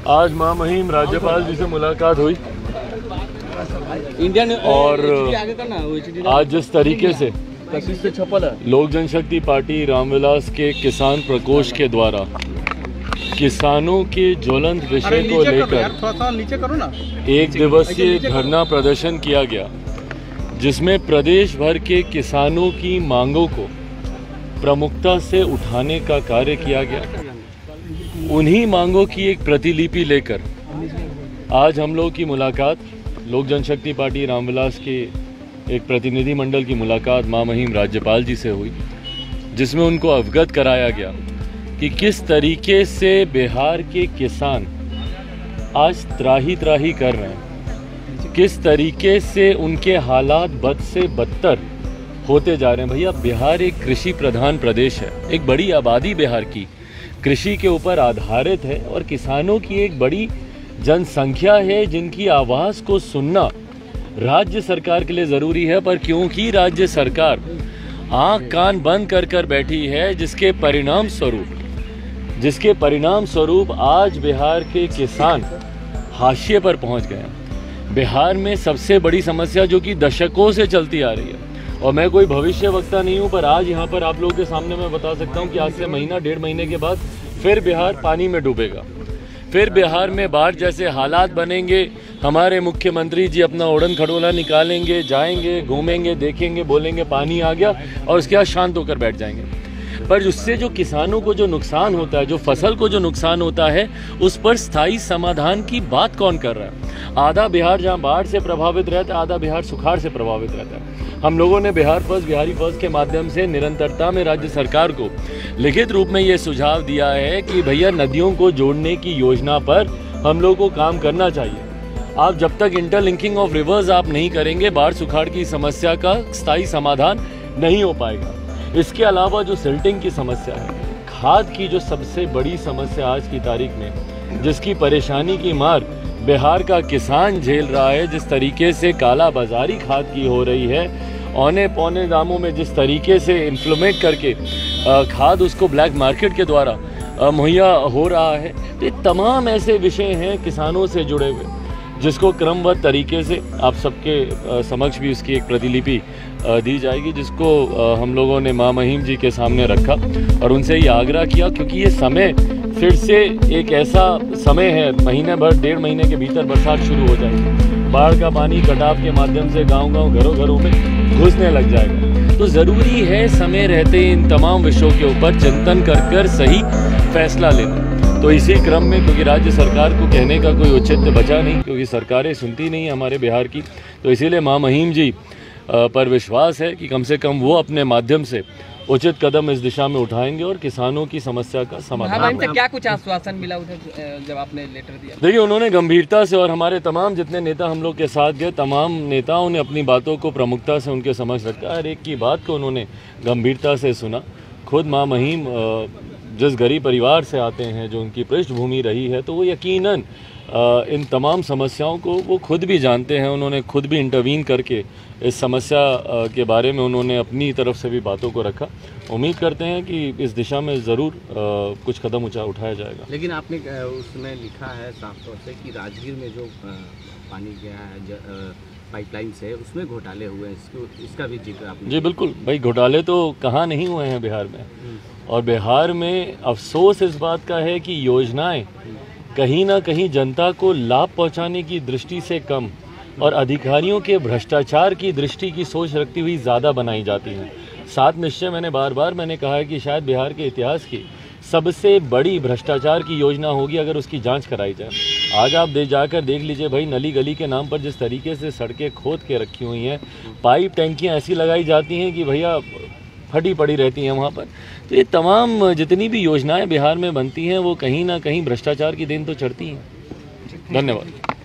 आज महामहिम राज्यपाल जी से मुलाकात हुई और आज जिस तरीके से लोक जनशक्ति पार्टी रामविलास के किसान प्रकोष्ठ के द्वारा किसानों के ज्वलंत विषय को लेकर एक दिवसीय धरना प्रदर्शन किया गया, जिसमें प्रदेश भर के किसानों की मांगों को प्रमुखता से उठाने का कार्य किया गया। उन्हीं मांगों की एक प्रतिलिपि लेकर आज हम लोग की मुलाकात लोक जनशक्ति पार्टी रामविलास के एक प्रतिनिधि मंडल की मुलाकात महामहिम राज्यपाल जी से हुई, जिसमें उनको अवगत कराया गया कि किस तरीके से बिहार के किसान आज त्राही त्राही कर रहे हैं, किस तरीके से उनके हालात बद से बदतर होते जा रहे हैं। भैया, बिहार एक कृषि प्रधान प्रदेश है, एक बड़ी आबादी बिहार की कृषि के ऊपर आधारित है और किसानों की एक बड़ी जनसंख्या है जिनकी आवाज़ को सुनना राज्य सरकार के लिए ज़रूरी है। पर क्योंकि राज्य सरकार आँख कान बंद कर कर बैठी है, जिसके परिणाम स्वरूप आज बिहार के किसान हाशिए पर पहुंच गए हैं। बिहार में सबसे बड़ी समस्या जो कि दशकों से चलती आ रही है, और मैं कोई भविष्य वक्ता नहीं हूं, पर आज यहाँ पर आप लोगों के सामने मैं बता सकता हूं कि आज से महीना डेढ़ महीने के बाद फिर बिहार पानी में डूबेगा, फिर बिहार में बाढ़ जैसे हालात बनेंगे। हमारे मुख्यमंत्री जी अपना ओढ़न खटोला निकालेंगे, जाएंगे, घूमेंगे, देखेंगे, बोलेंगे पानी आ गया और उसके बाद शांत होकर बैठ जाएंगे। पर उससे जो किसानों को जो नुकसान होता है, जो फसल को जो नुकसान होता है, उस पर स्थायी समाधान की बात कौन कर रहा है? आधा बिहार जहां बाढ़ से प्रभावित रहता है, आधा बिहार सुखाड़ से प्रभावित रहता है। हम लोगों ने बिहार फर्स्ट, बिहारी फर्स्ट के माध्यम से निरंतरता में राज्य सरकार को लिखित रूप में ये सुझाव दिया है कि भैया, नदियों को जोड़ने की योजना पर हम लोग को काम करना चाहिए। आप जब तक इंटरलिंकिंग ऑफ रिवर्स आप नहीं करेंगे, बाढ़ सुखाड़ की समस्या का स्थायी समाधान नहीं हो पाएगा। इसके अलावा जो सिल्टिंग की समस्या है, खाद की जो सबसे बड़ी समस्या आज की तारीख में, जिसकी परेशानी की मार बिहार का किसान झेल रहा है, जिस तरीके से काला बाजारी खाद की हो रही है, औने पौने दामों में जिस तरीके से इन्फ्लेमेट करके खाद उसको ब्लैक मार्केट के द्वारा मुहैया हो रहा है, तो ये तमाम ऐसे विषय हैं किसानों से जुड़े हुए, जिसको क्रमबद्ध तरीके से आप सबके समक्ष भी उसकी एक प्रतिलिपि दी जाएगी, जिसको हम लोगों ने महामहिम जी के सामने रखा और उनसे ये आग्रह किया, क्योंकि ये समय फिर से एक ऐसा समय है, महीने भर डेढ़ महीने के भीतर बरसात शुरू हो जाएगी, बाढ़ का पानी कटाव के माध्यम से गांव-गांव घरों-घरों में घुसने लग जाएगा। तो ज़रूरी है समय रहते इन तमाम विषयों के ऊपर चिंतन कर सही फैसला लेना। तो इसी क्रम में, क्योंकि राज्य सरकार को कहने का कोई औचित्य बचा नहीं, क्योंकि सरकारें सुनती नहीं हमारे बिहार की, तो इसीलिए महामहिम जी पर विश्वास है कि कम से कम वो अपने माध्यम से उचित कदम इस दिशा में उठाएंगे और किसानों की समस्या का समाधान। क्या कुछ आश्वासन मिला उधर जब आपने लेटर दिया? देखिए, उन्होंने गंभीरता से, और हमारे तमाम जितने नेता हम लोग के साथ गए, तमाम नेताओं ने अपनी बातों को प्रमुखता से उनके समक्ष रखा। हर एक की बात को उन्होंने गंभीरता से सुना। खुद महामहिम जिस गरीब परिवार से आते हैं, जो उनकी पृष्ठभूमि रही है, तो वो यकीनन इन तमाम समस्याओं को वो खुद भी जानते हैं। उन्होंने खुद भी इंटरवीन करके इस समस्या के बारे में उन्होंने अपनी तरफ से भी बातों को रखा। उम्मीद करते हैं कि इस दिशा में ज़रूर कुछ कदम उठाया जाएगा। लेकिन आपने उसमें लिखा है साफ तौर से कि राजगीर में जो पानी गया है पाइपलाइन से, उसमें घोटाले हुए हैं, इसका भी जिक्र आपने? जी बिल्कुल भाई, घोटाले तो कहाँ नहीं हुए हैं बिहार में। और बिहार में अफसोस इस बात का है कि योजनाएं कहीं ना कहीं जनता को लाभ पहुंचाने की दृष्टि से कम और अधिकारियों के भ्रष्टाचार की दृष्टि की सोच रखती हुई ज़्यादा बनाई जाती हैं। सात निश्चय मैंने बार कहा है कि शायद बिहार के इतिहास की सबसे बड़ी भ्रष्टाचार की योजना होगी अगर उसकी जांच कराई जाए। आज आप जाकर देख लीजिए भाई, नली गली के नाम पर जिस तरीके से सड़कें खोद के रखी हुई हैं, पाइप टैंकियाँ ऐसी लगाई जाती हैं कि भैया फटी पड़ी रहती हैं वहाँ पर। तो ये तमाम जितनी भी योजनाएं बिहार में बनती हैं, वो कहीं ना कहीं भ्रष्टाचार की देन तो चढ़ती हैं। धन्यवाद।